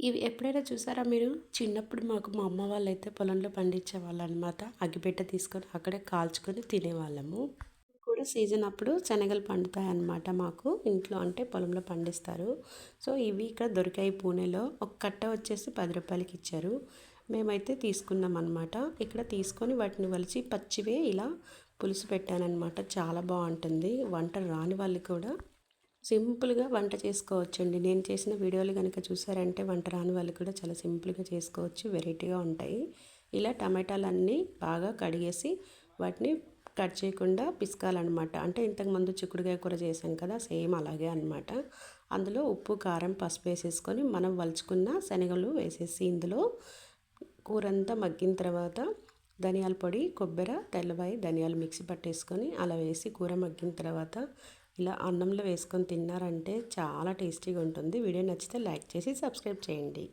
ఇవి ఎప్పుడైనా చూసారా మీరు? చిన్నప్పుడు మా అమ్మ వాళ్ళైతే పొలంలో పండించేవాళ్ళనమాట. అగ్గిపెట్టె తీసుకొని అక్కడే కాల్చుకొని తినేవాళ్ళము. కూడా సీజన్ అప్పుడు శనగలు పండుతాయన్నమాట మాకు. ఇంట్లో అంటే పొలంలో పండిస్తారు. సో, ఇవి ఇక్కడ దొరికాయి పూణేలో. ఒక కట్ట వచ్చేసి రూ. 10కి ఇచ్చారు. మేమైతే తీసుకున్నామన్నమాట. ఇక్కడ తీసుకొని వాటిని ఒలిచి పచ్చివే ఇలా పులుసు పెట్టానన్నమాట. చాలా బావుంటుంది. వంట రాని వాళ్ళు కూడా సింపుల్‌గా వంట చేసుకోవచ్చండి. నేను చేసిన వీడియోలు గనుక చూసారంటే వంట రాని వాళ్ళు కూడా చాలా సింపుల్‌గా చేసుకోవచ్చు. వెరైటీగా ఉంటాయి. ఇలా టమాటాలన్నీ బాగా కడిగేసి వాటిని కట్ చేయకుండా పిసకాలనమాట. అంటే ఇంతకుముందు చిక్కుడుకాయ కూర చేసాం కదా! సేమ్ అలాగే అనమాట. అందులో ఉప్పు, కారం, పసుపు వేసేసుకొని మనం వలుచుకున్న శనగలు వేసేసి ఇందులో కూరంతా మగ్గిన తర్వాత ధనియాల పొడి, కొబ్బెర, తెల్లవాయి, ధనియాలు మిక్సీ పట్టేసుకొని అలా వేసి కూర మగ్గిన తర్వాత ఇలా అన్నంలో వేసుకొని తిన్నారంటే చాలా టేస్టీగా ఉంటుంది. వీడియో నచ్చితే లైక్ చేసి సబ్స్క్రైబ్ చేయండి.